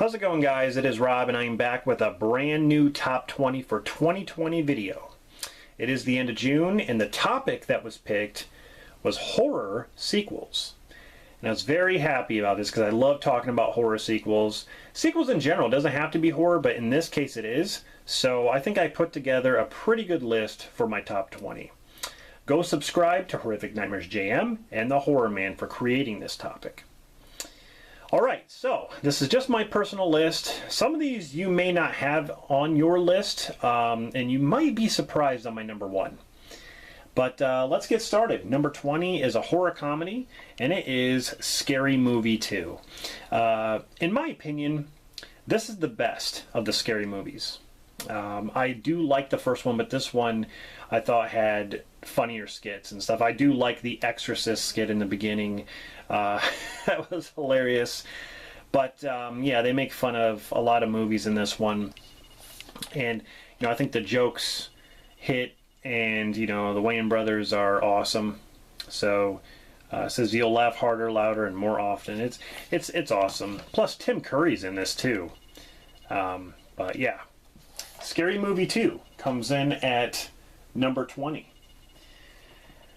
How's it going, guys? It is Rob, and I am back with a brand new Top 20 for 2020 video. It is the end of June, and the topic that was picked was horror sequels. And I was very happy about this because I love talking about horror sequels. Sequels in general, doesn't have to be horror, but in this case it is. So I think I put together a pretty good list for my Top 20. Go subscribe to Horrific Nightmares JM and The Horror Man for creating this topic. Alright, so this is just my personal list. Some of these you may not have on your list, and you might be surprised on my number one. But let's get started. Number 20 is a horror comedy, and it is Scary Movie 2. In my opinion, this is the best of the scary movies. I do like the first one, but this one I thought had funnier skits and stuff. I do like the Exorcist skit in the beginning. That was hilarious. But yeah, they make fun of a lot of movies in this one. And, you know, I think the jokes hit, and, you know, the Wayans brothers are awesome. So, it says you'll laugh harder, louder, and more often. It's awesome. Plus, Tim Curry's in this, too. But, yeah. Scary Movie 2 comes in at number 20.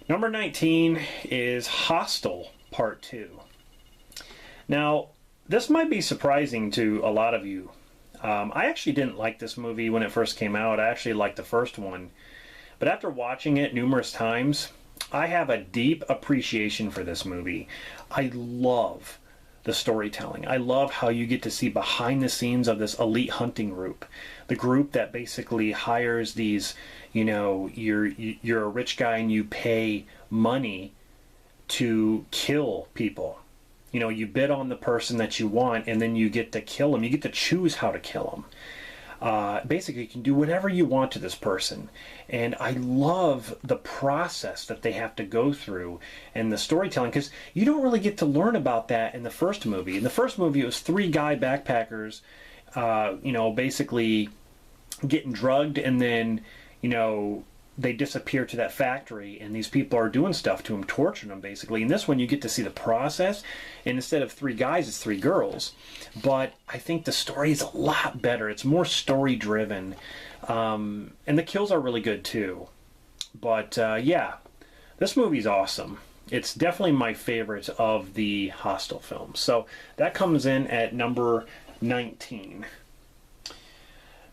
Number 19 is Hostel Part 2. Now, this might be surprising to a lot of you. I actually didn't like this movie when it first came out. I actually liked the first one. But after watching it numerous times, I have a deep appreciation for this movie. I love the storytelling. I love how you get to see behind the scenes of this elite hunting group. The group that basically hires these, you know, you're a rich guy and you pay money to kill people. You know, you bid on the person that you want, and then you get to kill them. You get to choose how to kill them. Basically, you can do whatever you want to this person. And I love the process that they have to go through and the storytelling, because you don't really get to learn about that in the first movie. In the first movie, it was three guy backpackers, you know, basically getting drugged, and then, you know, they disappear to that factory, and these people are doing stuff to them, torturing them, basically. In this one, you get to see the process, and instead of three guys, it's three girls. But I think the story is a lot better. It's more story-driven, and the kills are really good, too. But, yeah, this movie's awesome. It's definitely my favorite of the Hostel films. So that comes in at number 19.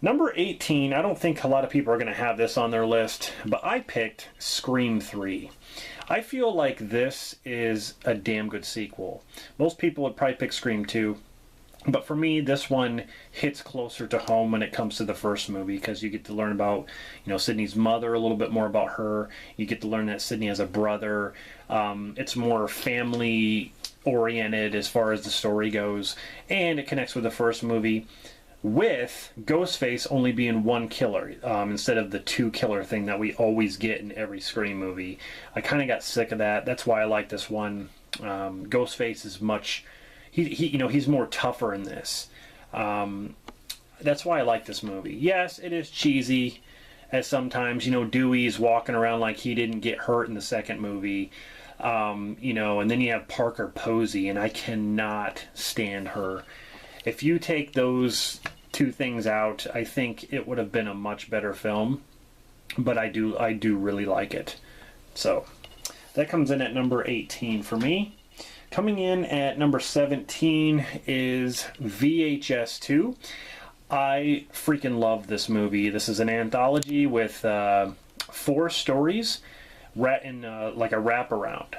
Number 18, I don't think a lot of people are going to have this on their list, but I picked Scream 3. I feel like this is a damn good sequel. Most people would probably pick Scream 2, but for me, this one hits closer to home when it comes to the first movie, because you get to learn about, you know, Sydney's mother, a little bit more about her. You get to learn that Sydney has a brother. It's more family oriented as far as the story goes, and it connects with the first movie, with Ghostface only being one killer instead of the two killer thing that we always get in every Scream movie. I kind of got sick of that. That's why I like this one. Ghostface is much, you know, he's more tougher in this. That's why I like this movie. Yes, it is cheesy as sometimes, you know, Dewey's walking around like he didn't get hurt in the second movie. You know, and then you have Parker Posey, and I cannot stand her. If you take those two things out, I think it would have been a much better film. But I do really like it. So that comes in at number 18 for me. Coming in at number 17 is VHS 2. I freaking love this movie. This is an anthology with 4 stories in like a wraparound.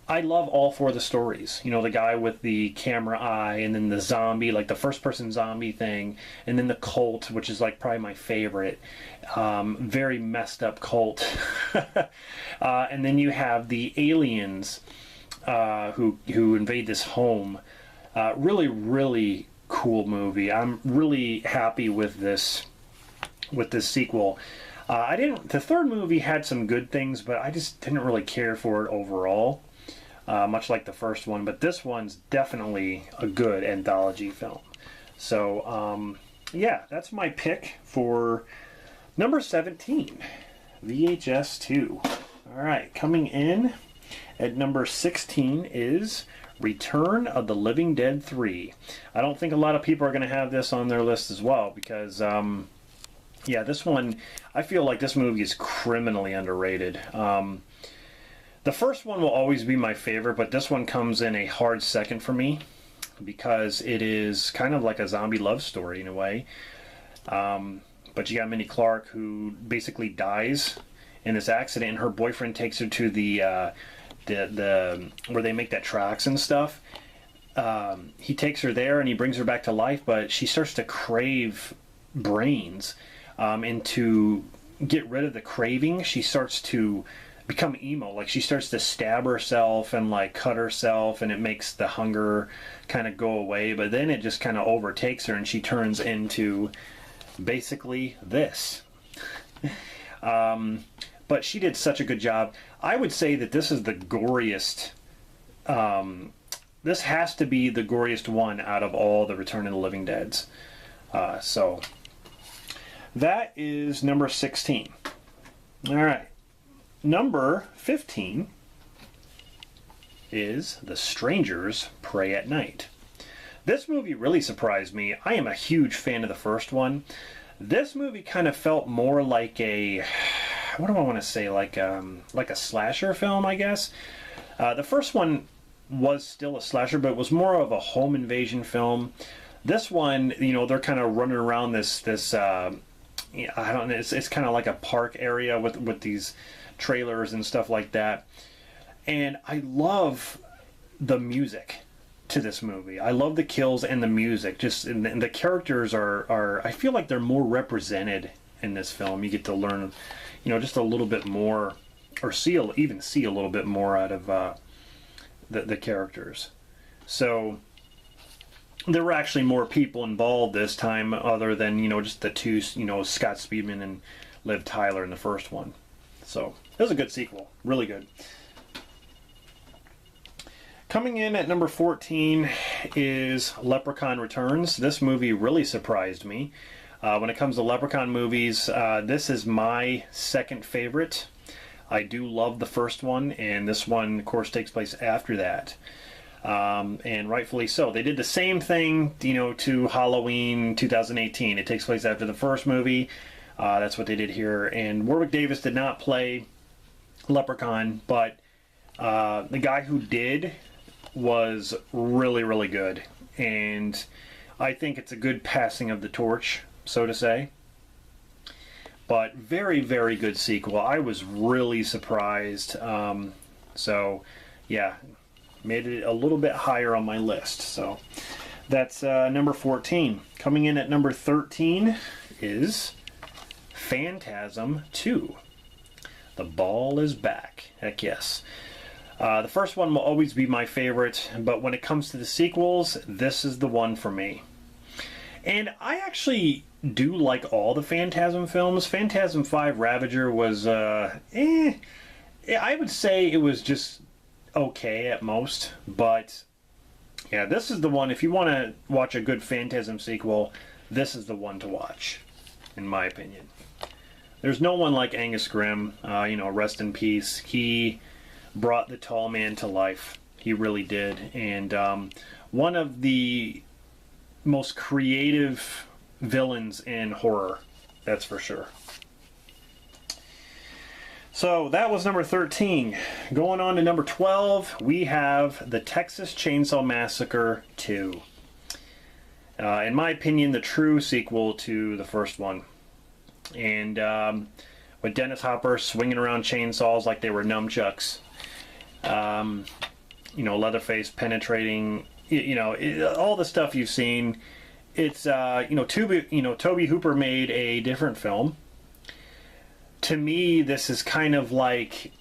I love all 4 of the stories. You know, the guy with the camera eye, and then the zombie, like the first-person zombie thing, and then the cult, which is like probably my favorite. Very messed up cult. And then you have the aliens who invade this home. Really, really cool movie. I'm really happy with this sequel. The third movie had some good things, but I just didn't really care for it overall. Much like the first one, but this one's definitely a good anthology film. So, yeah, that's my pick for number 17, VHS 2. All right, coming in at number 16 is Return of the Living Dead 3. I don't think a lot of people are going to have this on their list as well because, yeah, this one, I feel like this movie is criminally underrated. The first one will always be my favorite, but this one comes in a hard second for me because it is kind of like a zombie love story in a way. But you got Minnie Clark, who basically dies in this accident, and her boyfriend takes her to the where they make that tracks and stuff. He takes her there and he brings her back to life, but she starts to crave brains, and to get rid of the craving, she starts to become emo. Like, she starts to stab herself and like cut herself, and it makes the hunger kind of go away, but then it just kind of overtakes her and she turns into basically this. But she did such a good job. I would say that this is the goriest, this has to be the goriest one out of all the Return of the Living Deads. So that is number 16. All right. Number 15 is The Strangers Pray at Night. This movie really surprised me. I am a huge fan of the first one. This movie kind of felt more like a, what do I want to say, like a slasher film, I guess. The first one was still a slasher, but it was more of a home invasion film. This one, you know, they're kind of running around this I don't know, it's kind of like a park area with these trailers and stuff like that. And I love the music to this movie. I love the kills and the music. And the characters are I feel like they're more represented in this film. You get to learn, you know, just a little bit more, or even see a little bit more out of the characters. So there were actually more people involved this time, other than, you know, just the two, you know, Scott Speedman and Liv Tyler in the first one. So it was a good sequel, really good. Coming in at number 14 is Leprechaun Returns. This movie really surprised me. When it comes to Leprechaun movies, this is my second favorite. I do love the first one, and this one, of course, takes place after that. And rightfully so. They did the same thing, you know, to Halloween 2018. It takes place after the first movie. That's what they did here. And Warwick Davis did not play Leprechaun, but the guy who did was really, really good. And I think it's a good passing of the torch, so to say. But very, very good sequel. I was really surprised. So, yeah, made it a little bit higher on my list. So that's number 14. Coming in at number 13 is Phantasm 2. The Ball is Back. Heck yes. The first one will always be my favorite, but when it comes to the sequels, this is the one for me. And I actually do like all the Phantasm films. Phantasm 5 Ravager was, I would say it was just okay at most. But, yeah, this is the one. If you want to watch a good Phantasm sequel, this is the one to watch, in my opinion. There's no one like Angus Grimm, you know, rest in peace. He brought the tall man to life. He really did. And one of the most creative villains in horror, that's for sure. So that was number 13. Going on to number 12, we have the Texas Chainsaw Massacre 2. In my opinion, the true sequel to the first one. And with Dennis Hopper swinging around chainsaws like they were nunchucks. You know, Leatherface penetrating, you know, all the stuff you've seen. It's, you know, Tobe Hooper made a different film. To me, this is kind of like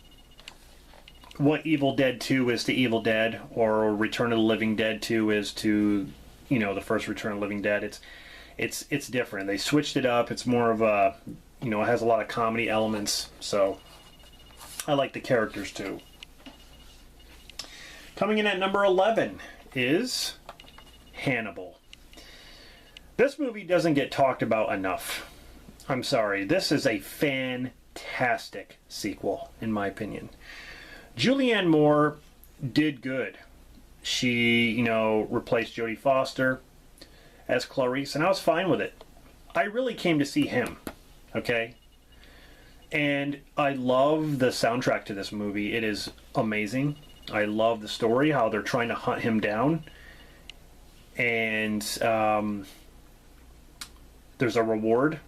what Evil Dead 2 is to Evil Dead, or Return of the Living Dead 2 is to, you know, the first Return of the Living Dead. It's different. They switched it up. It's more of a, you know, it has a lot of comedy elements. So I like the characters too. Coming in at number 11 is Hannibal. This movie doesn't get talked about enough. I'm sorry. This is a fantastic sequel, in my opinion. Julianne Moore did good. she, you know, replaced Jodie Foster as Clarice, and I was fine with it. I really came to see him, okay? And I love the soundtrack to this movie. It is amazing. I love the story, how they're trying to hunt him down. And there's a reward.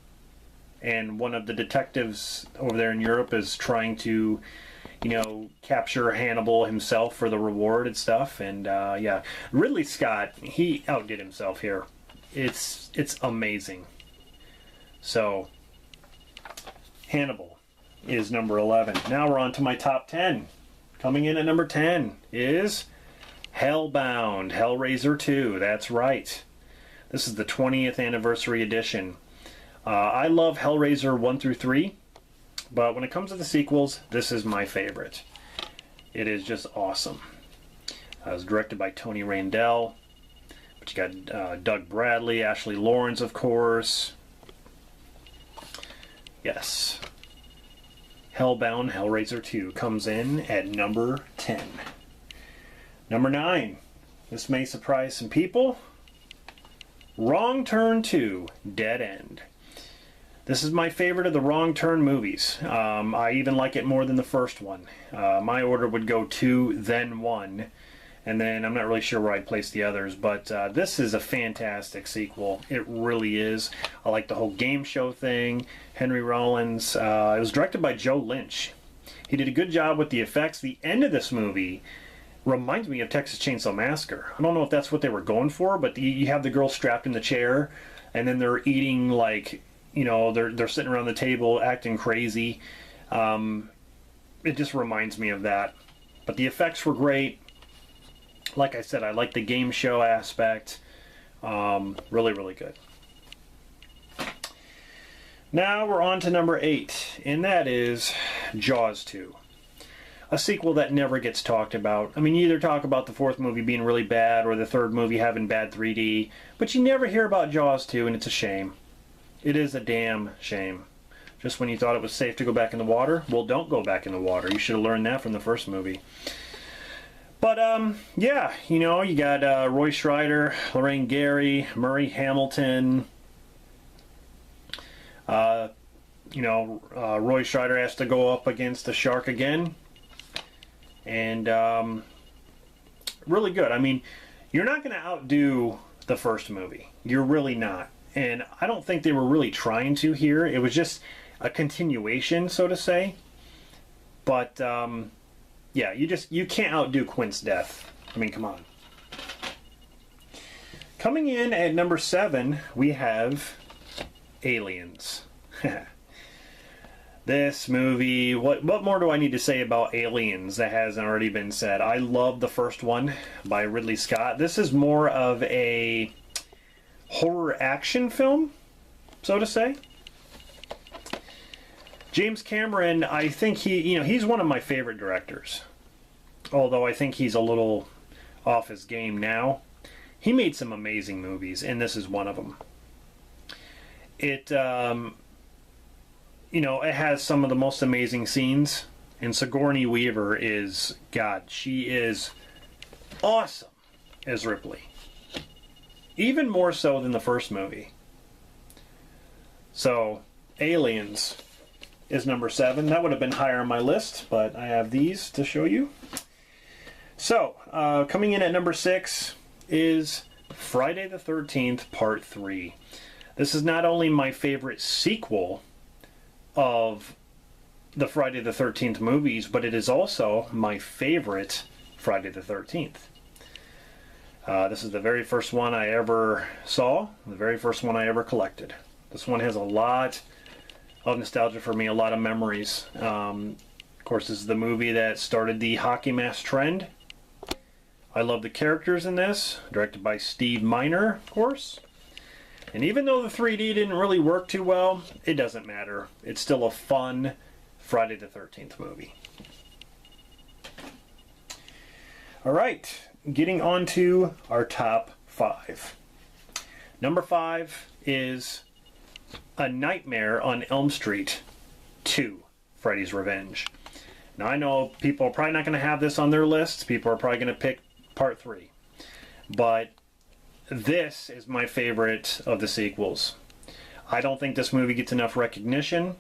And one of the detectives over there in Europe is trying to, you know, capture Hannibal himself for the reward and stuff. And yeah, Ridley Scott, he outdid himself here. It's amazing. So, Hannibal is number 11. Now we're on to my top 10. Coming in at number 10 is Hellbound, Hellraiser 2. That's right. This is the 20th anniversary edition. I love Hellraiser 1 through 3, but when it comes to the sequels, this is my favorite. It is just awesome. It was directed by Tony Randell, but you got Doug Bradley, Ashley Lawrence, of course. Yes. Hellbound, Hellraiser 2 comes in at number 10. Number 9. This may surprise some people. Wrong Turn 2, Dead End. This is my favorite of the Wrong Turn movies. I even like it more than the first one. My order would go 2, then 1. And then I'm not really sure where I'd place the others. But this is a fantastic sequel. It really is. I like the whole game show thing. Henry Rollins. It was directed by Joe Lynch. He did a good job with the effects. The end of this movie reminds me of Texas Chainsaw Massacre. I don't know if that's what they were going for, but you have the girl strapped in the chair, and then they're eating, like, you know, they're sitting around the table acting crazy. It just reminds me of that. But the effects were great. Like I said, I like the game show aspect. Really, really good. Now we're on to number 8, and that is Jaws 2. A sequel that never gets talked about. I mean, you either talk about the fourth movie being really bad or the third movie having bad 3D, but you never hear about Jaws 2, and it's a shame. It is a damn shame. Just when you thought it was safe to go back in the water, well, don't go back in the water. You should have learned that from the first movie. But, yeah, you know, you got Roy Scheider, Lorraine Gary, Murray Hamilton. You know, Roy Scheider has to go up against a shark again. And really good. I mean, you're not going to outdo the first movie. You're really not. And I don't think they were really trying to here. It was just a continuation, so to say. But yeah, you can't outdo Quint's death. I mean, come on. Coming in at number 7, we have Aliens. This movie, what more do I need to say about Aliens that hasn't already been said? I love the first one by Ridley Scott. This is more of a horror action film, so to say. James Cameron, I think he's one of my favorite directors. Although I think he's a little off his game now. He made some amazing movies, and this is one of them. It it has some of the most amazing scenes, and Sigourney Weaver is, God, she is awesome as Ripley. Even more so than the first movie. So, Aliens is number 7. That would have been higher on my list, but I have these to show you. So, coming in at number 6 is Friday the 13th, Part 3. This is not only my favorite sequel of the Friday the 13th movies, but it is also my favorite Friday the 13th. This is the very first one I ever saw, the very first one I ever collected. This one has a lot of nostalgia for me, a lot of memories. Of course, this is the movie that started the hockey mask trend. I love the characters in this, directed by Steve Miner, of course. And even though the 3D didn't really work too well, it doesn't matter. It's still a fun Friday the 13th movie. Alright, getting on to our top 5. Number 5 is A Nightmare on Elm Street 2, Freddy's Revenge. Now I know people are probably not going to have this on their lists. People are probably going to pick Part 3. But this is my favorite of the sequels. I don't think this movie gets enough recognition.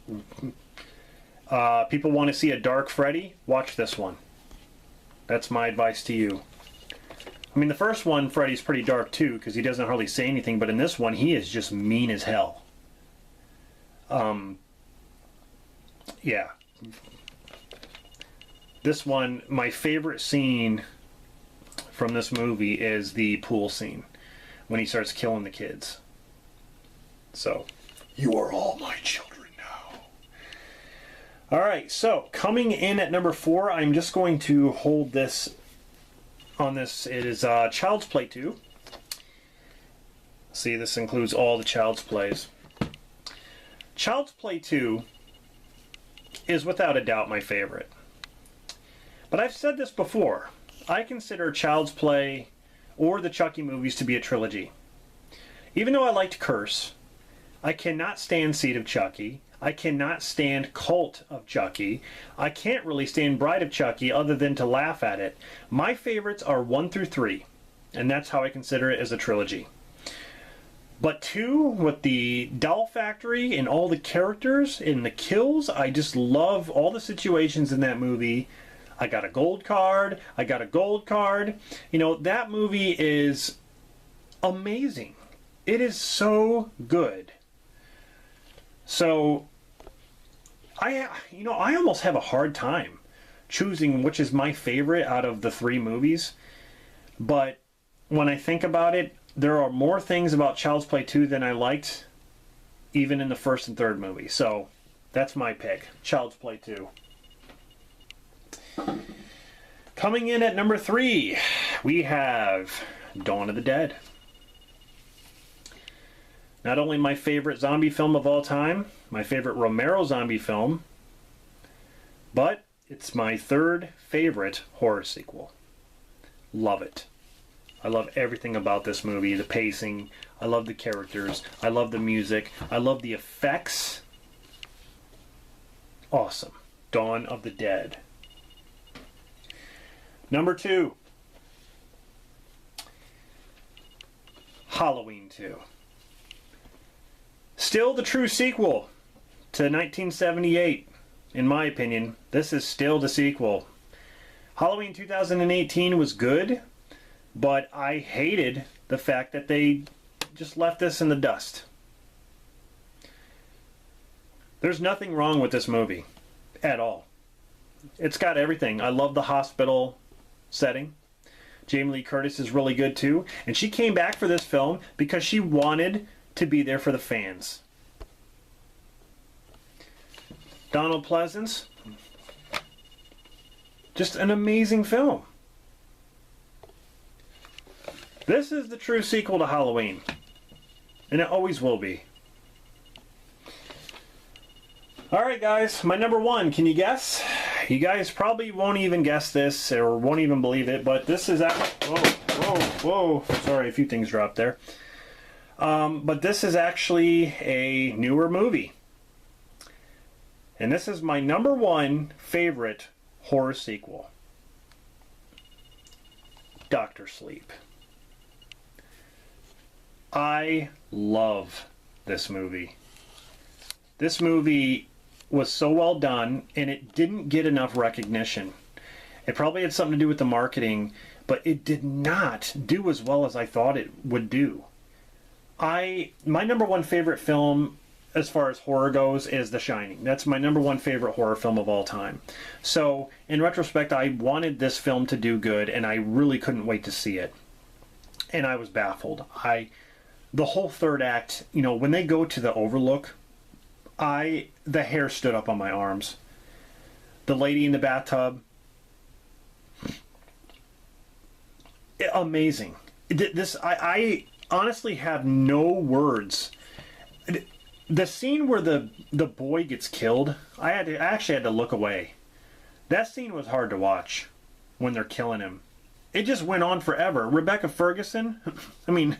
People want to see a dark Freddy? Watch this one. That's my advice to you. I mean, the first one, Freddy's pretty dark too, because he doesn't hardly say anything, but in this one, he is just mean as hell. Yeah. This one, my favorite scene from this movie is the pool scene, when he starts killing the kids. So, you are all my children now. Alright, so, coming in at number 4, I'm just going to hold this on this. It is Child's Play 2. See, this includes all the Child's Plays. Child's Play 2 is without a doubt my favorite. But I've said this before. I consider Child's Play or the Chucky movies to be a trilogy. Even though I liked Curse, I cannot stand Seed of Chucky. I cannot stand Cult of Chucky. I can't really stand Bride of Chucky other than to laugh at it. My favorites are 1 through 3, and that's how I consider it as a trilogy. But 2, with the doll factory and all the characters and the kills, I just love all the situations in that movie. I got a gold card. I got a gold card. You know, that movie is amazing. It is so good. So, I almost have a hard time choosing which is my favorite out of the 3 movies. But when I think about it, there are more things about Child's Play 2 than I liked, even in the first and third movie. So, that's my pick. Child's Play 2. Coming in at number 3, we have Dawn of the Dead. Not only my favorite zombie film of all time, my favorite Romero zombie film, but it's my 3rd favorite horror sequel. Love it. I love everything about this movie. The pacing. I love the characters. I love the music. I love the effects. Awesome. Dawn of the Dead. Number 2. Halloween 2. Still the true sequel to 1978. In my opinion, this is still the sequel. Halloween 2018 was good, but I hated the fact that they just left this in the dust. There's nothing wrong with this movie at all. It's got everything. I love the hospital setting. Jamie Lee Curtis is really good too, and she came back for this film because she wanted to be there for the fans. Donald Pleasance, just an amazing film. This is the true sequel to Halloween, and it always will be. Alright guys, my number 1, can you guess? You guys probably won't even guess this, or won't even believe it, but this is actually... Whoa. Sorry, a few things dropped there. But this is actually a newer movie. And this is my number 1 favorite horror sequel. Dr. Sleep. I love this movie. This movie was so well done, and it didn't get enough recognition. It probably had something to do with the marketing, but it did not do as well as I thought it would do. My number 1 favorite film as far as horror goes is The Shining. That's my number 1 favorite horror film of all time. So, in retrospect, I wanted this film to do good, and I really couldn't wait to see it. And I was baffled. The whole third act, you know, when they go to the Overlook, the hair stood up on my arms. The lady in the bathtub, amazing. I honestly have no words. The scene where the boy gets killed, I actually had to look away. That scene was hard to watch when they're killing him. It just went on forever. Rebecca Ferguson, I mean,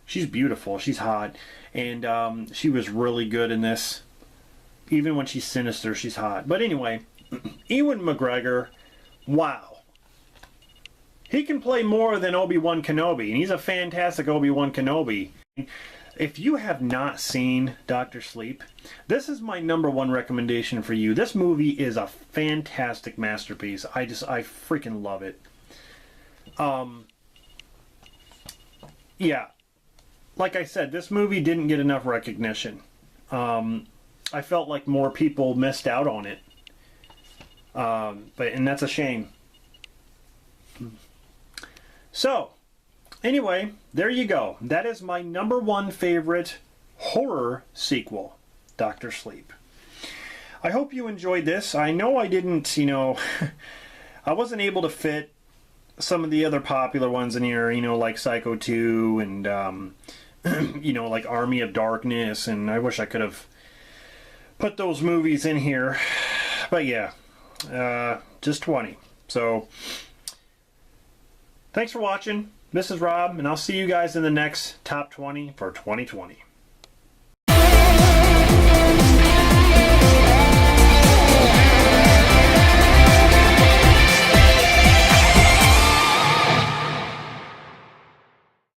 she's beautiful, she's hot, and she was really good in this. Even when she's sinister, she's hot. But anyway, Ewan McGregor, wow. He can play more than Obi-Wan Kenobi, and he's a fantastic Obi-Wan Kenobi. If you have not seen Dr. Sleep, this is my #1 recommendation for you. This movie is a fantastic masterpiece. I freaking love it. Yeah, like I said, this movie didn't get enough recognition. I felt like more people missed out on it. And that's a shame. So, anyway, there you go. That is my #1 favorite horror sequel, Dr. Sleep. I hope you enjoyed this. I know I didn't, I wasn't able to fit some of the other popular ones in here, like Psycho 2 and, like Army of Darkness, and I wish I could have put those movies in here. But yeah, just 20. So, thanks for watching. This is Rob, and I'll see you guys in the next Top 20 for 2020.